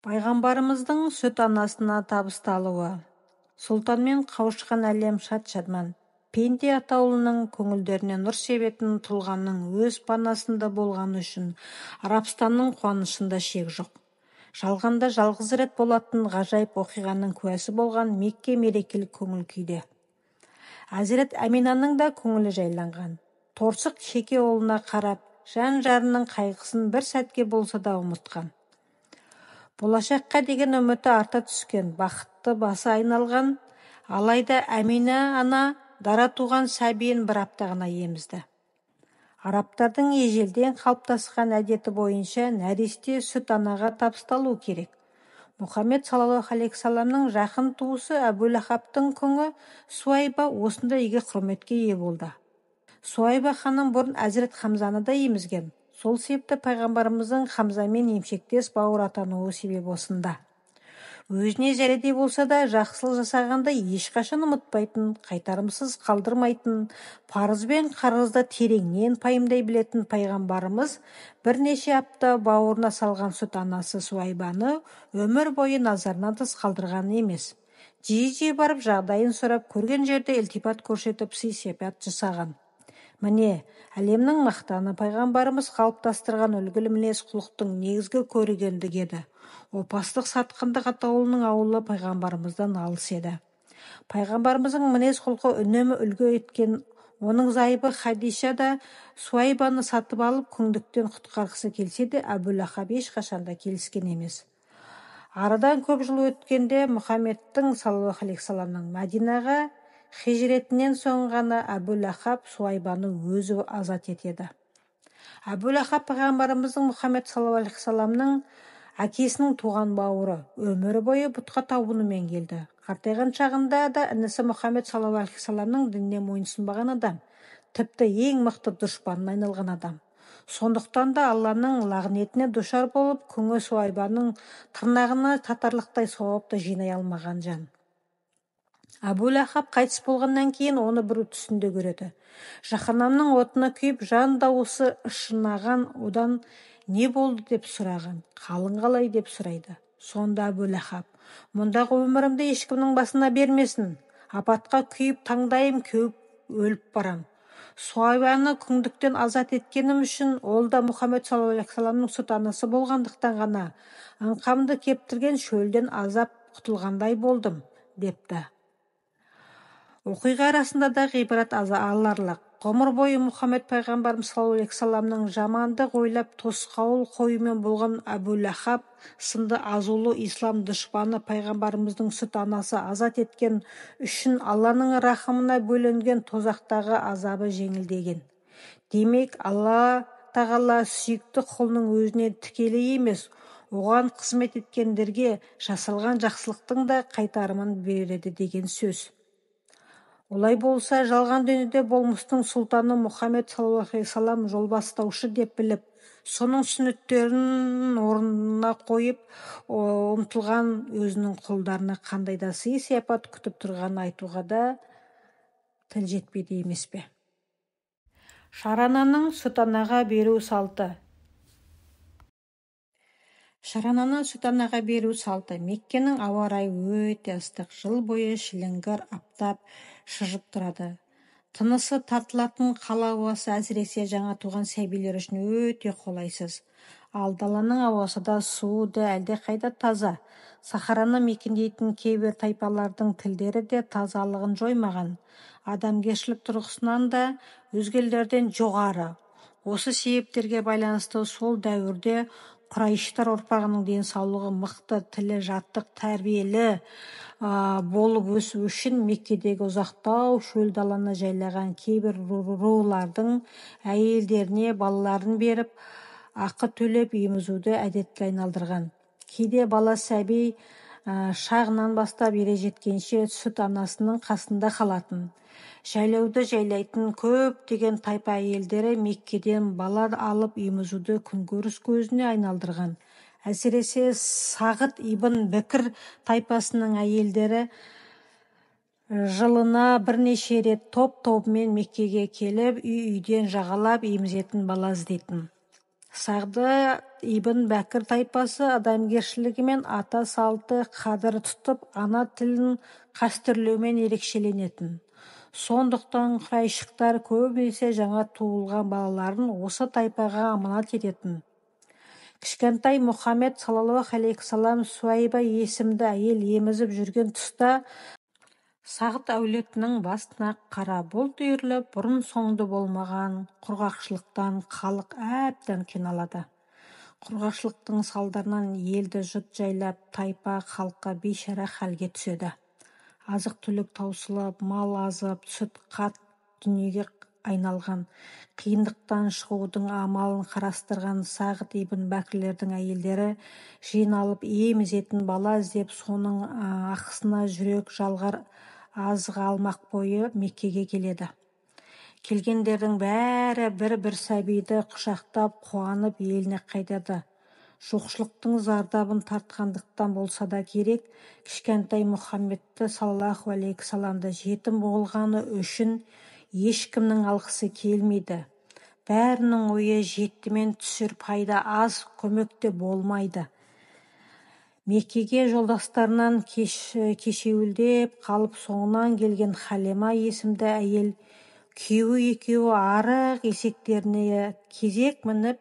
Пайғамбарымыздың сүт анасына табысталуы. Сұлтанмен қауышқан әлем шат-шадман. Пенде атаулының көңілдеріне нұр себетін тұлғаның өз панасында болғаны үшін Арабстанның қуанышында шек жоқ. Жалғанда жалғыз рет болатын ғажайып оқиғаның куәсі болған Мекке мерекелік көңіл күйде. Әзірет Әминаның да көңілі жайланған. Торсық шеке ұлына қарап, жан-жарының қайғысын бір сәтке болса да ұмытқан. Болашаққа деген үміті арта түскен, бақытты басы айналған, алайда Әмина ана дара туған сәбиін бір апта ғана емізді. Арабтардың ежелден қалыптасқан әдеті бойынша нәресте сүт анаға табысталу керек. Мұхаммед саллаллаху алейхи саламның жақын туысы Әбу Лахабтың күңі Суайба осындай игі құрметке ие болды. Суайба ханым бұрын Әзірет Хамзаны да емізген. Сол себепті пайғамбарымыздың Хамзамен емшектес бауыр атануы себеп осында. Өзіне зәредей болса да жақсылық жасағанды ешқашан ұмытпайтын, қайтарымсыз қалдырмайтын, парыз бен қарызды тереңнен пайымдай білетін пайғамбарымыз бірнеше апта бауырына салған сүт анасы Суайбаны өмір бойы назарынан тыс қалдырған емес. Жиі барып жағдайын сұрап, көрген жерде илтипат көрсетіп, сый-сияпат жасаған. Міне, әлемнің мақтаны пайғамбарымыз қалыптастырған үлгілі мінез құлықтың негізгі көрігендігі еді. Опастық сатқындық атаулының ауылы пайғамбарымыздан алыс еді. Пайғамбарымыздың мінез құлқы үнемі үлгі еткен, оның зайыбы Хадиша да Суайбаны сатып алып күңдіктен құтқарғысы келсе де, Әбу Лахаб ешқашанда келіскен емес. Арадан көп жыл өткенде Мұхаммедтің саллаллаху алейхи саламның Мәдинаға хижретінен соң ғана Әбу Лахаб Суайбаны өзі азат етеді. Әбу Лахаб пайғамбарымыздың Мұхаммед саллаллаху алейхи саламның әкесінің туған бауыры, өмірі бойы бұтқа табынумен келді. Қартайған шағында да інісі Мұхаммед саллаллаху алейхи саламның дініне мойынсұнбаған адам, тіпті ең мықты дұшпанына айналған адам. Сондықтан да Алланың лағнетіне душар болып, күңі Суайбаның тырнағына татарлықтай соғып та жинай алмаған жан. Әбу Лахаб қайтыс болғаннан кейін оны бір түсінде көреді. Жаһаннамның отына күйіп, жан дауысы ышынаған, одан не болды деп сұраған, қалың қалай деп сұрайды. Сонда Әбу Лахаб, мұндағы өмірімді ешкімнің басына бермесін, апатқа күйіп таңдайым кеуіп өліп барам. Суайбаны күңдіктен азат еткенім үшін, ол да Мұхаммед саллаллаху алейхи саламның сүт анасы болғандықтан ғана аңқамды кептірген шөлден азап құтылғандай болдым, депті. Оқиға арасында да ғибрат аларлық. Ғұмыр бойы Мұхаммед пайғамбарымыз саллаллаху алейхи саламның жамандық ойлап тосқауыл қоюмен болған Әбу Лахаб сынды азулы ислам дұшпаны пайғамбарымыздың сүт анасы азат еткен үшін Алланың рахымына бөленген тозақтағы азабы жеңілдеген. Демек, Алла тағала сүйікті құлының өзіне тікелей емес, оған қызмет еткендерге жасалған жақсылықтың да қайтарымын береді деген сөз. Олай болса, жалған дүниеде болмыстың сұлтаны Мұхаммед саллаллаху алейхи салам жол бастаушы деп біліп, соның сүннеттерін орнына қойып, ұмтылған өзінің құлдарына қандай да сый-сияпат күтіп тұрғанын айтуға да тіл жетпейді емес пе? Шарананың сүт анаға беру салты. Шарананы сүт анаға беру салты. Меккенің ауа райы өте ыстық, жыл бойы шіліңгір, аптап, шыжып тұрады. Тынысы тартылатын қала ауасы әсіресе жаңа туған сәбилер үшін өте қолайсыз. Ал даланың ауасы да, суы да әлде қайда таза. Сахараны мекендейтін кейбір тайпалардың тілдері де тазалығын жоймаған. Адамгершілік тұрғысынан да өзгелерден жоғары. Осы себептерге байланысты сол дәуірде Құрайыштар ұрпағының денсаулығы мықты, тілі жаттық, тәрбиелі болып өсу үшін Меккедегі ұзақтау шөл даланы жайлаған кейбір рулардың әйелдеріне балаларын беріп, ақы төлеп емізуді әдетке айналдырған. Кейде бала сәби шағынан бастап ере жеткенше сүт анасының қасында қалатын. Жайлауды жайлайтын көптеген тайпа әйелдері Меккеден бала алып емізуді күнкөріс көзіне айналдырған. Әсіресе Сағыт ибн Бікір тайпасының әйелдері жылына бірнеше рет топ-тобымен Меккеге келіп, үй-үйден жағалап емізетін бала іздейтін. Сағды ибн Бәкір тайпасы адамгершілігімен ата салты қадір тұтып, ана тілін қастерлеумен ерекшеленетін. Сондықтан құрайшықтар көбінесе жаңа туылған балаларын осы тайпаға аманат ететін. Кішкентай Мұхаммед саллаллаху алейхи вассалам Суайба есімді әйел емізіп жүрген тұста Сағыт әулетінің басына қара бұлт үйіріліп, бұрын-соңды болмаған құрғақшылықтан халық әбден қиналады. Құрғақшылықтың салдарынан елді жұт жайлап, тайпа халыққа бейшара халге түседі. Азық-түлік таусылып, мал азып, сүт-қат дүниеге айналған. Қиындықтан шығудың амалын қарастырған Сағыт ибн Бәкірлердің әйелдері жиналып емізетін бала іздеп, соның ақысына жүрек жалғар азық алмақ бойы Меккеге келеді. Келгендердің бәрі бір-бір сәбиді құшақтап, қуанып еліне қайтады. Жоқшылықтың зардабын тартқандықтан болса да керек, кішкентай Мұхаммедті саллаллаху алейхи вассаламды жетім болғаны үшін ешкімнің алғысы келмейді. Бәрінің ойы жетімен түсір пайда аз, көмекте болмайды. Меккеге жолдастарынан кешеуілдеп қалып соңынан келген Халима есімді әйел күйеуі екеуі арық есектеріне кезек мініп,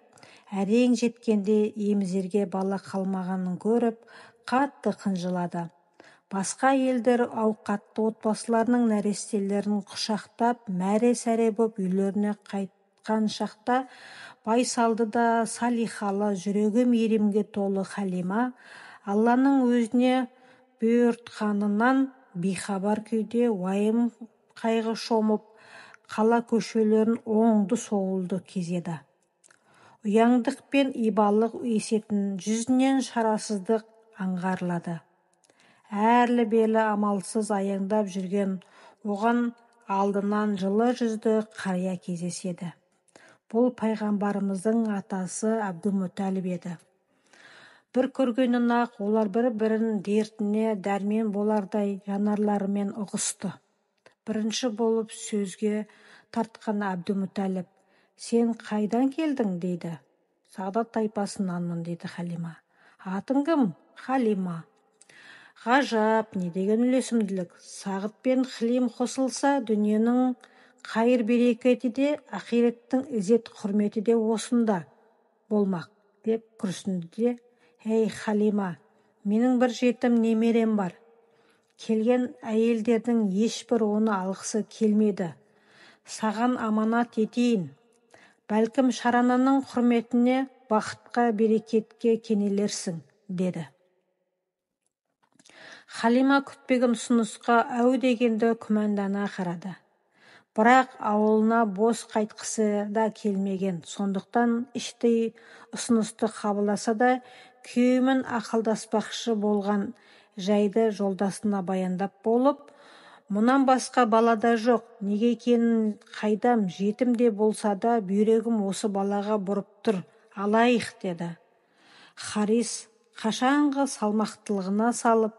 әрең жеткенде емізерге бала қалмағанын көріп, қатты қынжылады. Басқа әйелдер ауқатты отбасыларының нәрестелерін құшақтап, мәре-сәре боп үйлеріне қайтқан шақта, байсалды да салихалы, жүрегі мейірімге толы Халима Алланың өзіне бұйыртқанынан бейхабар күйде уайым қайғы шомып, қала көшелерін оңды-солды кезеді. Ұяңдық пен ибалық есетін жүзінен шарасыздық аңғарылады. Әрлі-берлі амалсыз аяңдап жүрген оған алдынан жылы жүзді қария кездеседі. Бұл пайғамбарымыздың атасы Абдумуталиб еді. Бір көргенін-ақ олар бір-бірін дертіне дәрмен болардай жанарларымен ұғысты. Бірінші болып сөзге тартқан Абдумуталиб: «Сен қайдан келдің?» дейді. «Сағдат тайпасынанмын» дейді Халима. «Атың кім?» «Халима». «Ғажап, не деген үйлесімділік. Сағыт пен Хилим қосылса, дүниенің қайыр-берекеті де, ақиреттің ізет-құрметі де осында болмақ» деп күрсінді де: «Ей Халима, менің бір жетім немерем бар. Келген әйелдердің ешбір оны алғысы келмеді. Саған аманат етейін. Бәлкім шарананың құрметіне, бақытқа, берекетке кенелерсің» деді. Халима күтпеген ұсынысқа әу дегенде күмәндана қарады. Бірақ ауылына бос қайтқысы да келмеген. Сондықтан іштей ұсынысты қабылдаса да, күйеуімен ақылдаспақшы болған жайды жолдасына баяндап болып, «Мұнан басқа бала да жоқ, неге екенін қайдам, жетім де болса да бүйрегім осы балаға бұрып тұр, алайық» деді. Харис қашанғы салмақтылығына салып: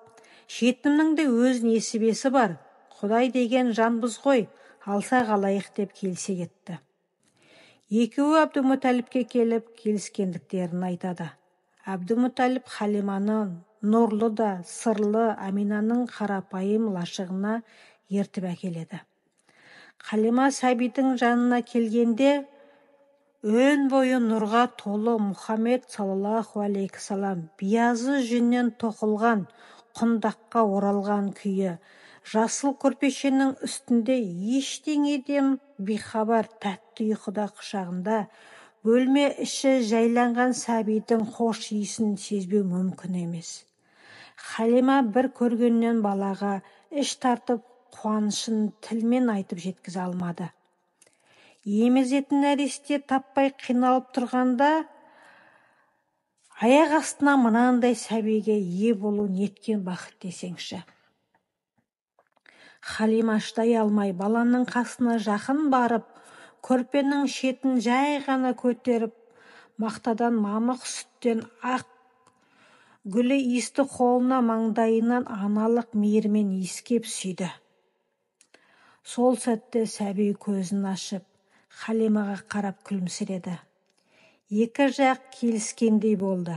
«Жетімнің де өз несібесі бар, Құдай деген жанбыз ғой, алсақ алайық» деп келісе кетті. Екеуі Абдумуталибке келіп келіскендіктерін айтады. Абдумуталиб Халиманы нұрлы да сырлы Аминаның қарапайым лашығына ертіп әкеледі. Халима сәбидің жанына келгенде, өн бойы нұрға толы Мұхаммед саллаллаху алейхи вассалам биязы жүннен тоқылған, құндаққа оралған күйі, жасыл көрпешенің үстінде ештеңеден бейхабар тәтті ұйқыда құшағында, бөлме іші жайланған сәбидің хош иісін сезбеу мүмкін емес. Халима бір көргеннен балаға іш тартып, қуанышын тілмен айтып жеткізе алмады. Емізетін нәресте таппай қиналып тұрғанда, аяқ астына мынандай сәбиге ие болу неткен бақыт десеңші. Халима шыдай алмай баланың қасына жақын барып, көрпенің шетін жай ғана көтеріп, мақтадан мамық сүттен ақ гүлі иісті қолына маңдайынан аналық мейірмен иіскеп сүйді. Сол сәтте сәби көзін ашып, Халимаға қарап күлімсіреді. Екі жақ келіскендей болды.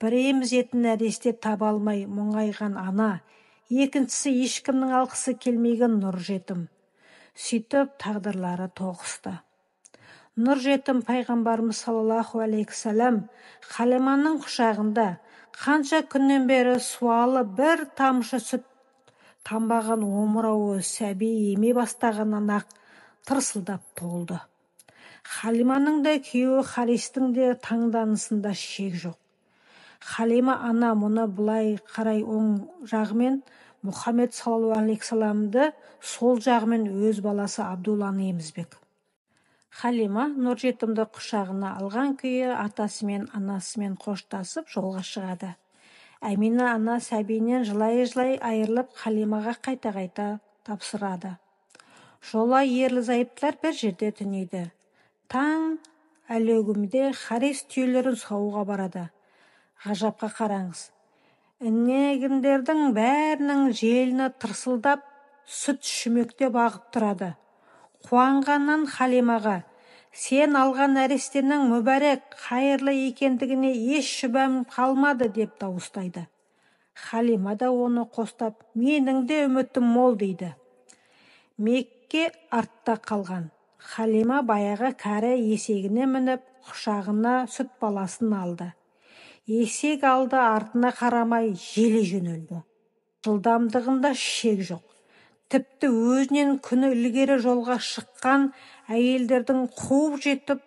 Бір емізетін нәресте таба алмай мұңайған ана, екіншісі ешкімнің алғысы келмеген Нұржетім. Сөйтіп тағдырлары тоғысты. Нұржетім пайғамбарымыз саллаллаху алейхи вассалам Халиманың құшағында қанша күннен бері суалы бір тамшы сүт тамбаған омырауы сәби еме бастағаннан ақ тырсылдап толды. Халиманың да күйеуі Харистің де таңданысында шек жоқ. Халима ана мұны былай қарай оң жағымен Мұхаммед саллаллаху алейхи вассаламды, сол жағымен өз баласы Абдулланы емізбек. Халима Нұржетімді құшағына алған күйі атасы мен анасымен қоштасып жолға шығады. Әмина ана сәбинен жылай-жылай айырылып Халимаға қайта-қайта тапсырады. Жола ерлі-зайыптылар бір жерде түнейді. Таң әлеугімде Харис түйелерін сауға барады. Ғажапқа қараңыз. Інегіндердің бәрінің желіні тырсылдап, сүт шүмектеп ағып тұрады. Қуанғаннан Халимаға, сен алған нәрестенің мүбәрек, қайырлы екендігіне еш шүбәм қалмады деп дауыстайды. Халима да оны қостап, менің де үмітім мол дейді. Мекке артта қалған. Халима баяғы кәрі есегіне мініп, құшағына сүт баласын алды. Есек алды артына қарамай желе жөнелді. Жылдамдығында шек жоқ. Тіпті өзінен күні ілгері жолға шыққан әйелдердің қуып жетіп,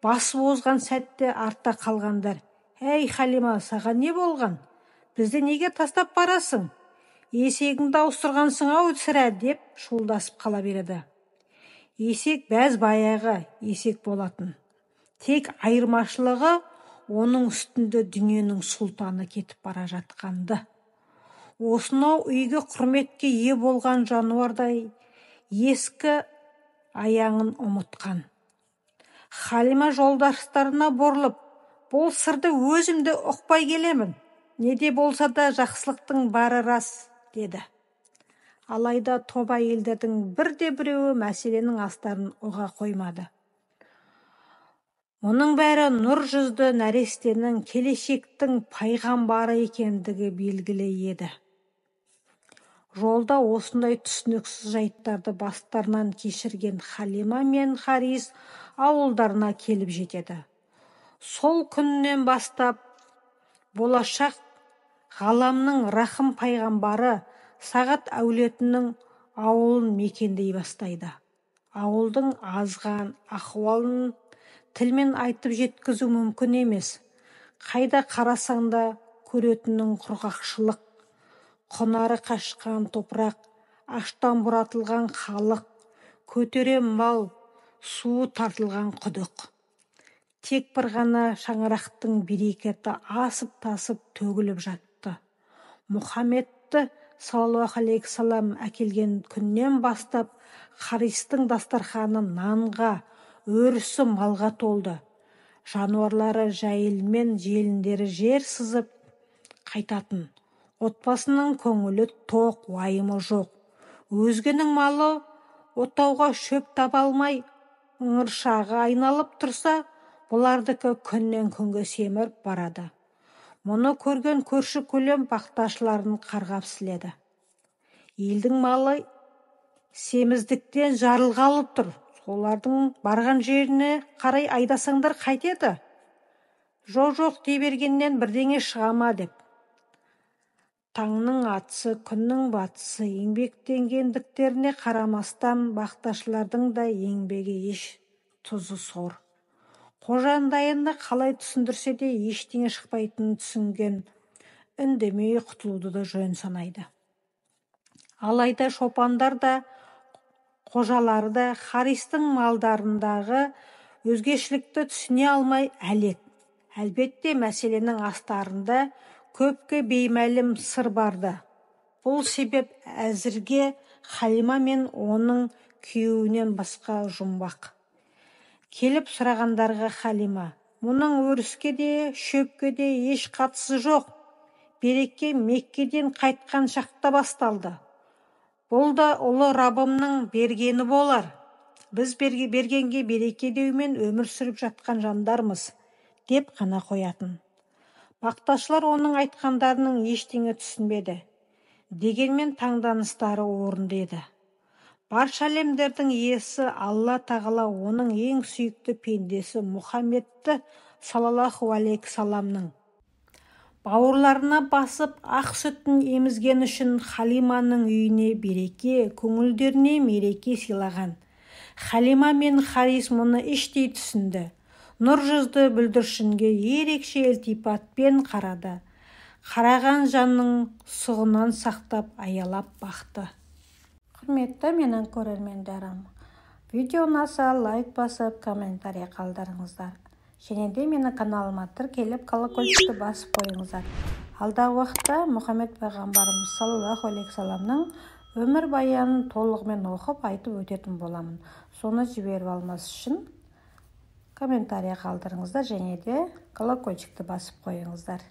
басып озған сәтте артта қалғандар. Әй Халима, саған не болған? Бізді неге тастап барасың? Есегіңді ауыстырғансың ау сірә деп шуылдасып қала береді. Есек бәз баяғы есек болатын. Тек айырмашылығы оның үстінде дүниенің сұлтаны кетіп бара жатқанды. Осынау үйге құрметке ие болған жануардай ескі аяңын ұмытқан. Халима жолдастарына бұрылып, бұл сырды өзімді ұқпай келемін. Неде болса да жақсылықтың бары рас, деді. Алайда топ әйелдердің бірде-біреуі мәселенің астарын ұға қоймады. Оның бәрі нұр жүзді нәрестенің келешектің пайғамбары екендігі белгілі еді. Жолда осындай түсініксіз жайттарды бастарынан кешірген Халима мен Харис ауылдарына келіп жетеді. Сол күннен бастап болашақ ғаламның рахым пайғамбары Сағат әулетінің ауылын мекендей бастайды. Ауылдың азған ахуалын тілмен айтып жеткізу мүмкін емес. Қайда қарасаңда көретінің құрғақшылық, құнары қашқан топырақ, аштан бұратылған халық, көтерем мал, суы тартылған құдық. Тек бір ғана шаңырақтың берекеті асып-тасып төгіліп жатты. Мұхаммедті саллаллаху алейхи вассалам әкелген күннен бастап Харистың дастарханы нанға, өрісі малға толды. Жануарлары жайылмен желіндері жер сызып қайтатын. Отбасының көңілі тоқ, уайымы жоқ. Өзгенің малы отауға шөп таба алмай ыңыршағы айналып тұрса, бұлардікі күннен күнге семіріп барады. Мұны көрген көрші көлем бақташыларын қарғап сіледі. Елдің малы семіздіктен жарылғалы тұр. Солардың барған жеріне қарай айдасаңдар қайтеді? Жоқ дей бергеннен бірдеңе шығама деп. Таңның атысы, күннің батысы, еңбектенгендіктеріне қарамастан бақташылардың да еңбегі еш тұзы сор. Қожайындайына қалай түсіндірсе де ештеңе шықпайтынын түсінген, үндемей құтылуды да жөн санайды. Алайда шопандар да, қожалары да Харистың малдарындағы өзгешілікті түсіне алмай әлек. Әлбетте мәселенің астарында көпке беймәлім сыр барды. Бұл себеп әзірге Халима мен оның күйеуінен басқа жұмбақ. Келіп сұрағандарға Халима: мұның өріске де, шөпке де еш қатысы жоқ. Береке Меккеден қайтқан шақта басталды. Бұл да ұлы Раббымның бергені болар. Біз бергенге береке деумен өмір сүріп жатқан жандармыз, деп қана қоятын. Бақташылар оның айтқандарының ештеңе түсінбеді. Дегенмен таңданыстары орынды еді. Барша әлемдердің иесі Алла тағала оның ең сүйікті пендесі Мұхаммедті саллаллаху алейхи саламның бауырларына басып ақ сүттін емізген үшін Халиманың үйіне береке, көңілдеріне мереке сыйлаған. Халима мен Харис мұны іштей түсінді. Нұр жүзді бүлдіршінге ерекше ілтипатпен қарады. Қараған жанның сұғынан сақтап, аялап бақты. Құрметті менің көрермендерім, видео ұнаса лайк басып, комментарий қалдырыңыздар. Және де менің каналыма тіркеліп, колокольчикті басып қойыңыздар. Алдағы уақытта Мұхаммед пайғамбарымыз саллаллаху алейхи саламның өмір баянын толығымен оқып айтып өтетін боламын. Соны жіберіп алмас үшін комментарий қалдырыңыздар және де колокольчикті басып қойыңыздар.